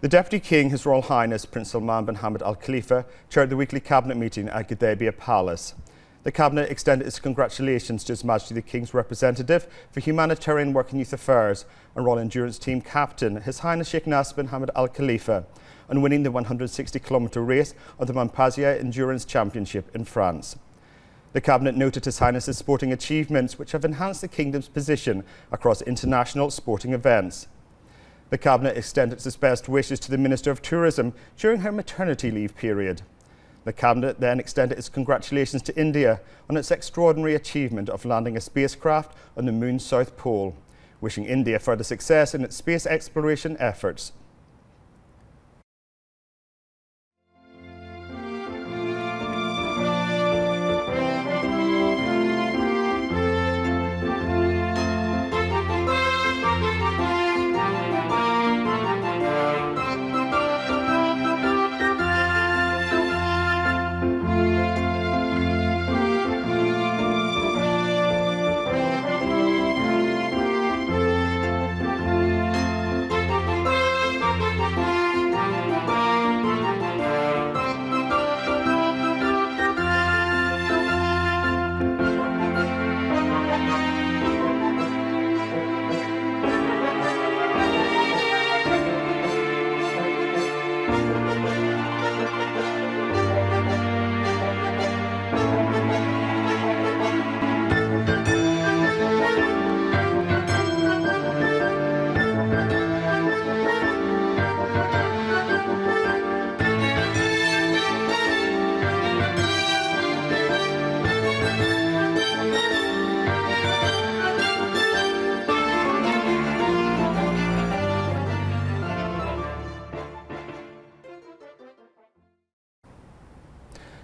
The Deputy King, His Royal Highness Prince Salman bin Hamad AlKhalifa, chaired the weekly Cabinet meeting at Gudaibiya Palace. The Cabinet extended its congratulations to His Majesty the King's representative for humanitarian work and youth affairs and Royal Endurance Team Captain, His Highness Sheikh Nasser bin Hamad AlKhalifa, on winning the 160-kilometre race of the Montpazier Endurance Championship in France. The Cabinet noted His Highness's sporting achievements, which have enhanced the Kingdom's position across international sporting events. The Cabinet extended its best wishes to the Minister of Tourism during her maternity leave period. The Cabinet then extended its congratulations to India on its extraordinary achievement of landing a spacecraft on the Moon's South Pole, wishing India further success in its space exploration efforts.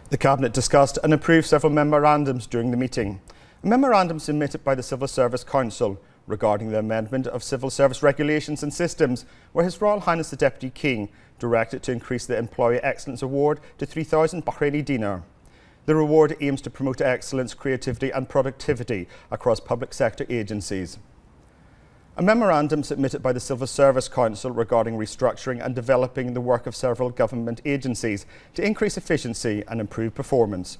The Cabinet discussed and approved several memorandums during the meeting. A memorandum submitted by the Civil Service Council regarding the amendment of civil service regulations and systems, where His Royal Highness the Deputy King directed to increase the Employee Excellence Award to 3,000 Bahraini dinar. The reward aims to promote excellence, creativity and productivity across public sector agencies. A memorandum submitted by the Civil Service Council regarding restructuring and developing the work of several government agencies to increase efficiency and improve performance.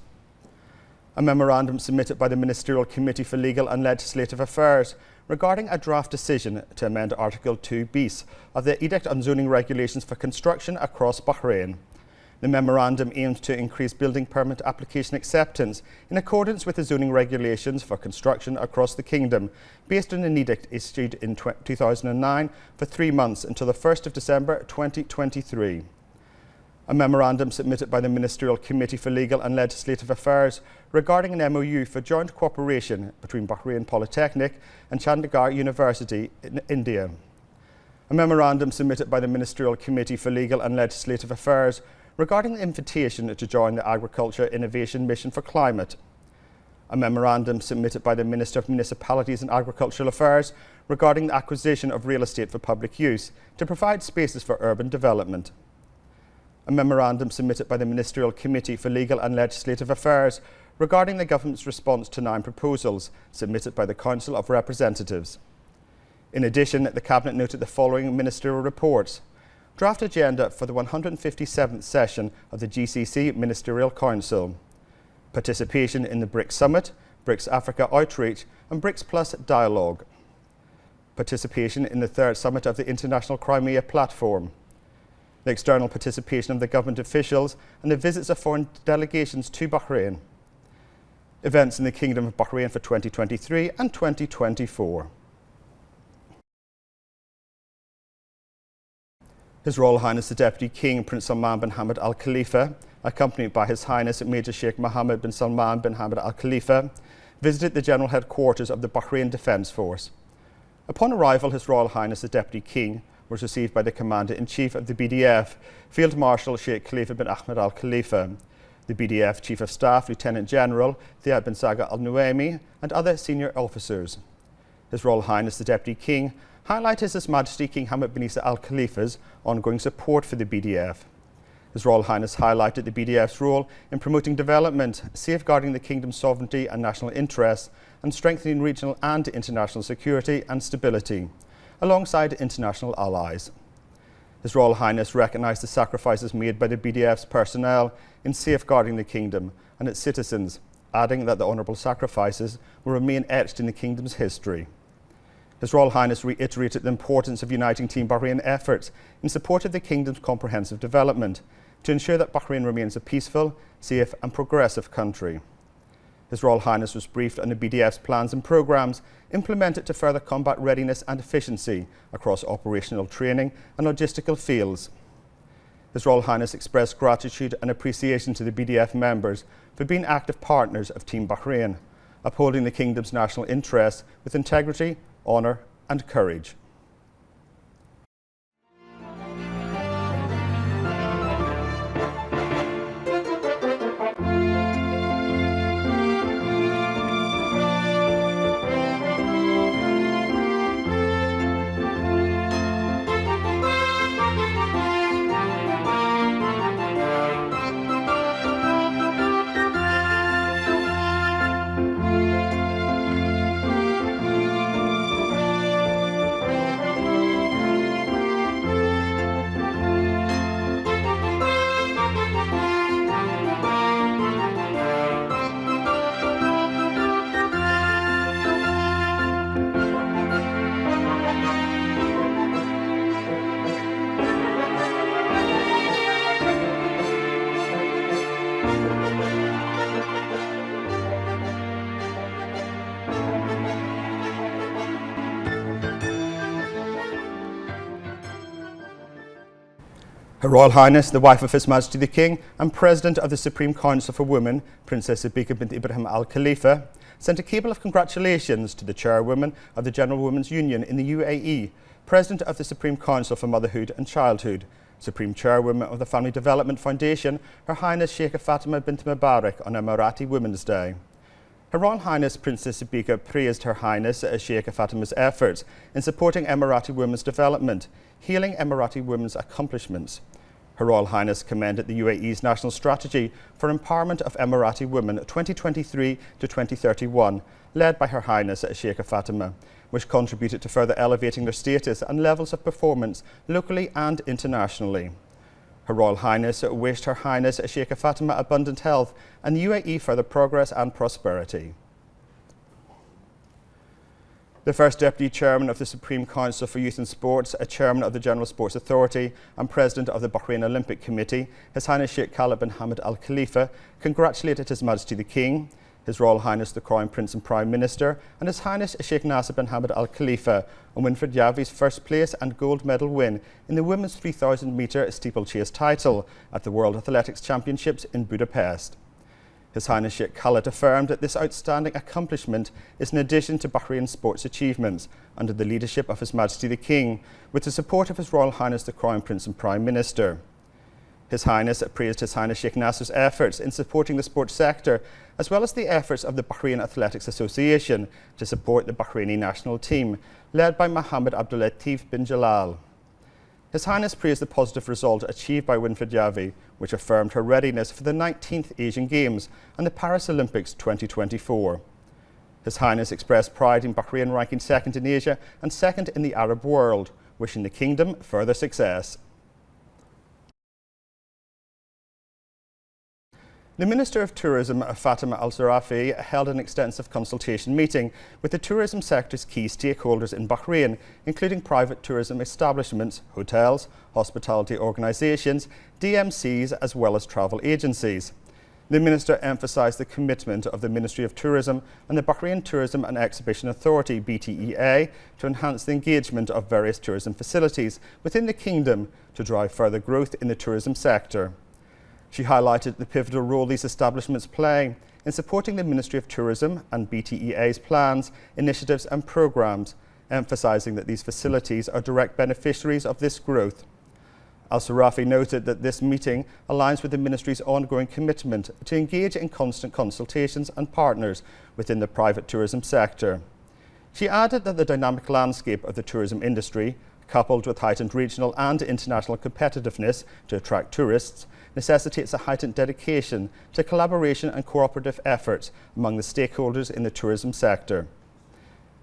A memorandum submitted by the Ministerial Committee for Legal and Legislative Affairs regarding a draft decision to amend Article 2 bis of the Edict on Zoning Regulations for Construction across Bahrain. The memorandum aims to increase building permit application acceptance in accordance with the zoning regulations for construction across the Kingdom, based on an edict issued in 2009 for 3 months until the 1st of December 2023. A memorandum submitted by the Ministerial Committee for Legal and Legislative Affairs regarding an MOU for joint cooperation between Bahrain Polytechnic and Chandigarh University in India. A memorandum submitted by the Ministerial Committee for Legal and Legislative Affairs regarding the invitation to join the Agriculture Innovation Mission for Climate. A memorandum submitted by the Minister of Municipalities and Agricultural Affairs regarding the acquisition of real estate for public use to provide spaces for urban development. A memorandum submitted by the Ministerial Committee for Legal and Legislative Affairs regarding the Government's response to 9 proposals submitted by the Council of Representatives. In addition, the Cabinet noted the following ministerial reports: draft agenda for the 157th session of the GCC Ministerial Council, participation in the BRICS Summit, BRICS Africa Outreach and BRICS Plus Dialogue, participation in the 3rd Summit of the International Crimea Platform, the external participation of the government officials and the visits of foreign delegations to Bahrain, events in the Kingdom of Bahrain for 2023 and 2024. His Royal Highness the Deputy King Prince Salman bin Hamad AlKhalifa, accompanied by His Highness Major Sheikh Mohammed bin Salman bin Hamad AlKhalifa, visited the General Headquarters of the Bahrain Defence Force. Upon arrival, His Royal Highness the Deputy King was received by the Commander-in-Chief of the BDF, Field Marshal Sheikh Khalifa bin Ahmed Al-Khalifa, the BDF Chief of Staff Lieutenant General Thiad bin Saga Al-Nuaimi and other senior officers. His Royal Highness the Deputy King highlighted His Majesty King Hamad bin Isa Al-Khalifa's ongoing support for the BDF. His Royal Highness highlighted the BDF's role in promoting development, safeguarding the Kingdom's sovereignty and national interests, and strengthening regional and international security and stability, alongside international allies. His Royal Highness recognised the sacrifices made by the BDF's personnel in safeguarding the Kingdom and its citizens, adding that the honourable sacrifices will remain etched in the Kingdom's history. His Royal Highness reiterated the importance of uniting Team Bahrain efforts in support of the Kingdom's comprehensive development to ensure that Bahrain remains a peaceful, safe and progressive country. His Royal Highness was briefed on the BDF's plans and programmes implemented to further combat readiness and efficiency across operational training and logistical fields. His Royal Highness expressed gratitude and appreciation to the BDF members for being active partners of Team Bahrain, upholding the Kingdom's national interests with integrity, honour and courage. Her Royal Highness, the wife of His Majesty the King and President of the Supreme Council for Women, Princess Sabika bint Ibrahim AlKhalifa, sent a cable of congratulations to the Chairwoman of the General Women's Union in the UAE, President of the Supreme Council for Motherhood and Childhood, Supreme Chairwoman of the Family Development Foundation, Her Highness Sheikha Fatima bint Mubarak on Emirati Women's Day. Her Royal Highness Princess Sabika praised Her Highness Sheikha Fatima's efforts in supporting Emirati women's development, hailing Emirati women's accomplishments. Her Royal Highness commended the UAE's national strategy for empowerment of Emirati women 2023 to 2031, led by Her Highness Sheikha Fatima, which contributed to further elevating their status and levels of performance locally and internationally. Her Royal Highness wished Her Highness Sheikha Fatima abundant health and the UAE further progress and prosperity. The first Deputy Chairman of the Supreme Council for Youth and Sports, a Chairman of the General Sports Authority and President of the Bahrain Olympic Committee, His Highness Sheikh Khalid bin Hamad Al Khalifa, congratulated His Majesty the King, His Royal Highness the Crown Prince and Prime Minister, and His Highness Sheikh Nasser bin Hamad Al Khalifa on Winfried Javi's first place and gold medal win in the women's 3,000 metre steeplechase title at the World Athletics Championships in Budapest. His Highness Sheikh Khalid affirmed that this outstanding accomplishment is an addition to Bahrain's sports achievements under the leadership of His Majesty the King, with the support of His Royal Highness the Crown Prince and Prime Minister. His Highness praised His Highness Sheikh Nasser's efforts in supporting the sports sector, as well as the efforts of the Bahrain Athletics Association to support the Bahraini national team, led by Mohammed Abdulatif bin Jalal. His Highness praised the positive result achieved by Winfried Javi, which affirmed her readiness for the 19th Asian Games and the Paris Olympics 2024. His Highness expressed pride in Bahrain ranking second in Asia and second in the Arab world, wishing the Kingdom further success. The Minister of Tourism, Fatima Al-Sarafi, held an extensive consultation meeting with the tourism sector's key stakeholders in Bahrain, including private tourism establishments, hotels, hospitality organisations, DMCs, as well as travel agencies. The Minister emphasised the commitment of the Ministry of Tourism and the Bahrain Tourism and Exhibition Authority, BTEA, to enhance the engagement of various tourism facilities within the Kingdom to drive further growth in the tourism sector. She highlighted the pivotal role these establishments play in supporting the Ministry of Tourism and BTEA's plans, initiatives and programmes, emphasising that these facilities are direct beneficiaries of this growth. Al-Sarafi noted that this meeting aligns with the Ministry's ongoing commitment to engage in constant consultations and partners within the private tourism sector. She added that the dynamic landscape of the tourism industry, coupled with heightened regional and international competitiveness to attract tourists, necessitates a heightened dedication to collaboration and cooperative efforts among the stakeholders in the tourism sector.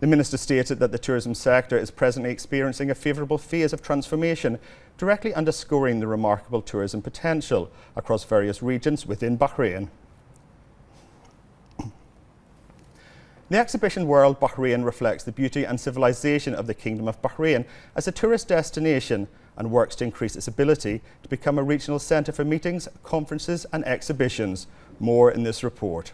The Minister stated that the tourism sector is presently experiencing a favourable phase of transformation, directly underscoring the remarkable tourism potential across various regions within Bahrain. The exhibition World Bahrain reflects the beauty and civilization of the Kingdom of Bahrain as a tourist destination and works to increase its ability to become a regional centre for meetings, conferences and exhibitions. More in this report.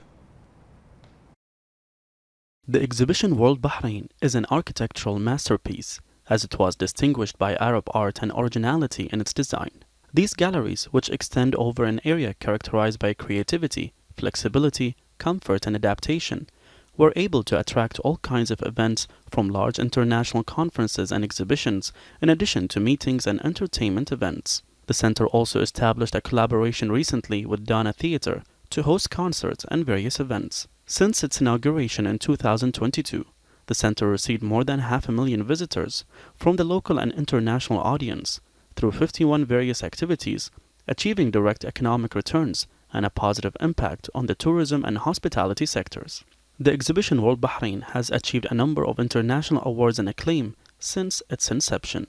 The exhibition World Bahrain is an architectural masterpiece, as it was distinguished by Arab art and originality in its design. These galleries, which extend over an area characterized by creativity, flexibility, comfort and adaptation, were able to attract all kinds of events from large international conferences and exhibitions, in addition to meetings and entertainment events. The center also established a collaboration recently with Dana Theatre to host concerts and various events. Since its inauguration in 2022, the center received more than 500,000 visitors from the local and international audience through 51 various activities, achieving direct economic returns and a positive impact on the tourism and hospitality sectors. The exhibition World Bahrain has achieved a number of international awards and acclaim since its inception.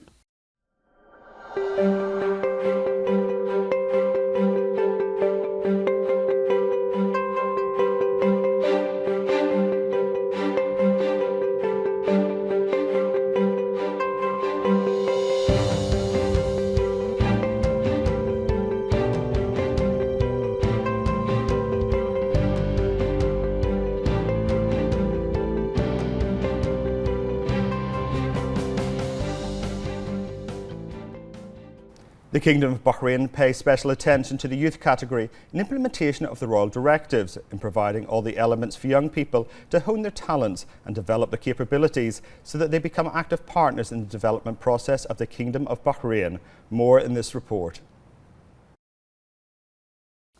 The Kingdom of Bahrain pays special attention to the youth category in implementation of the Royal Directives in providing all the elements for young people to hone their talents and develop their capabilities so that they become active partners in the development process of the Kingdom of Bahrain. More in this report.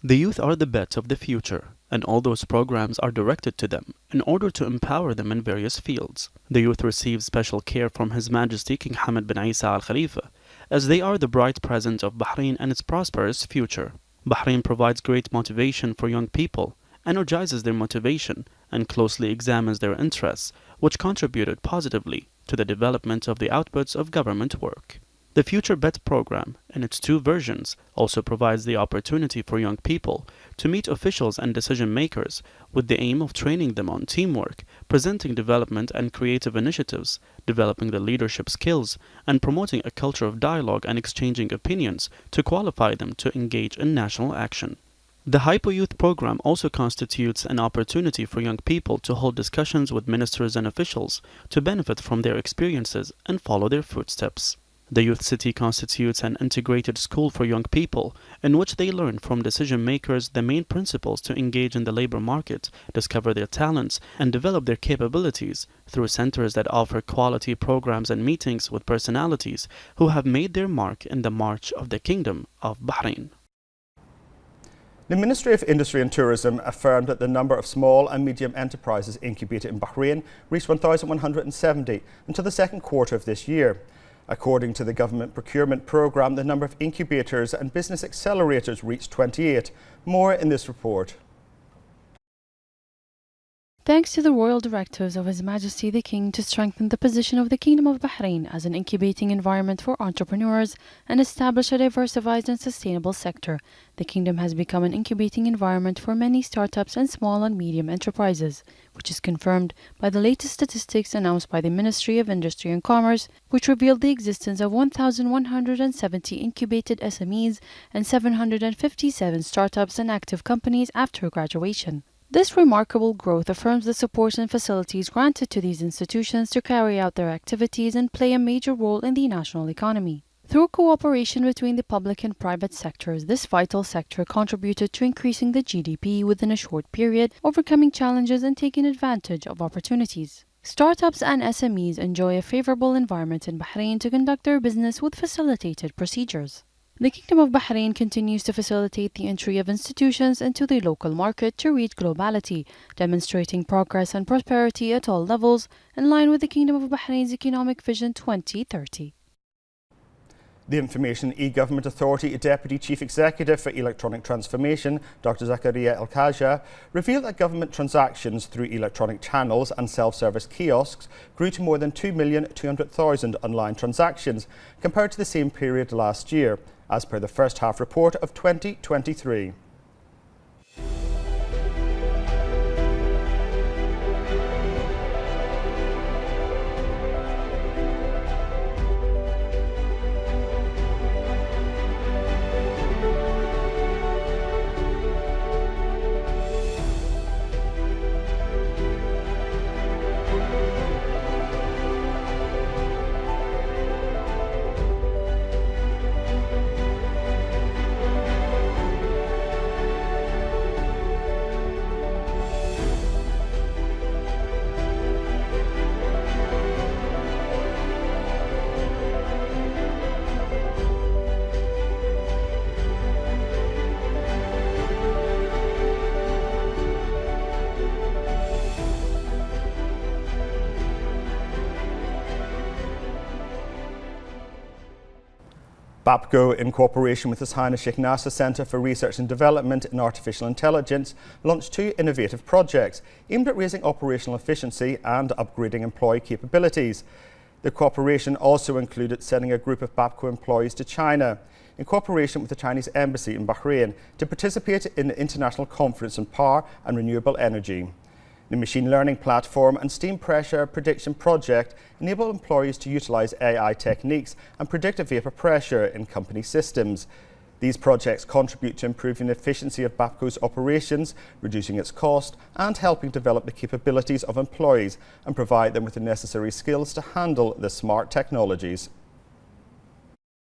The youth are the bets of the future, and all those programs are directed to them in order to empower them in various fields. The youth receive special care from His Majesty King Hamad bin Isa AlKhalifa, as they are the bright present of Bahrain and its prosperous future. Bahrain provides great motivation for young people, energizes their motivation, and closely examines their interests, which contributed positively to the development of the outputs of government work. The Future Bet program, in its two versions, also provides the opportunity for young people to meet officials and decision makers with the aim of training them on teamwork, presenting development and creative initiatives, developing the leadership skills, and promoting a culture of dialogue and exchanging opinions to qualify them to engage in national action. The Hypo Youth program also constitutes an opportunity for young people to hold discussions with ministers and officials to benefit from their experiences and follow their footsteps. The Youth City constitutes an integrated school for young people in which they learn from decision makers the main principles to engage in the labor market, discover their talents, and develop their capabilities through centers that offer quality programs and meetings with personalities who have made their mark in the march of the Kingdom of Bahrain. The Ministry of Industry and Tourism affirmed that the number of small and medium enterprises incubated in Bahrain reached 1,170 until the second quarter of this year. According to the government procurement programme, the number of incubators and business accelerators reached 28. More in this report. Thanks to the royal directives of His Majesty the King to strengthen the position of the Kingdom of Bahrain as an incubating environment for entrepreneurs and establish a diversified and sustainable sector, the Kingdom has become an incubating environment for many startups and small and medium enterprises, which is confirmed by the latest statistics announced by the Ministry of Industry and Commerce, which revealed the existence of 1,170 incubated SMEs and 757 startups and active companies after graduation. This remarkable growth affirms the support and facilities granted to these institutions to carry out their activities and play a major role in the national economy. Through cooperation between the public and private sectors, this vital sector contributed to increasing the GDP within a short period, overcoming challenges and taking advantage of opportunities. Startups and SMEs enjoy a favorable environment in Bahrain to conduct their business with facilitated procedures. The Kingdom of Bahrain continues to facilitate the entry of institutions into the local market to reach globality, demonstrating progress and prosperity at all levels, in line with the Kingdom of Bahrain's Economic Vision 2030. The Information E-Government Authority Deputy Chief Executive for Electronic Transformation, Dr. Hassan AlKhalifa, revealed that government transactions through electronic channels and self-service kiosks grew to more than 2,200,000 online transactions compared to the same period last year, as per the first half report of 2023. BAPCO, in cooperation with His Highness Sheikh Nasser Centre for Research and Development in Artificial Intelligence, launched 2 innovative projects aimed at raising operational efficiency and upgrading employee capabilities. The cooperation also included sending a group of BAPCO employees to China, in cooperation with the Chinese Embassy in Bahrain, to participate in the International Conference on Power and Renewable Energy. The machine learning platform and steam pressure prediction project enable employees to utilise AI techniques and predict vapor pressure in company systems. These projects contribute to improving the efficiency of BAPCO's operations, reducing its cost and helping develop the capabilities of employees and provide them with the necessary skills to handle the smart technologies.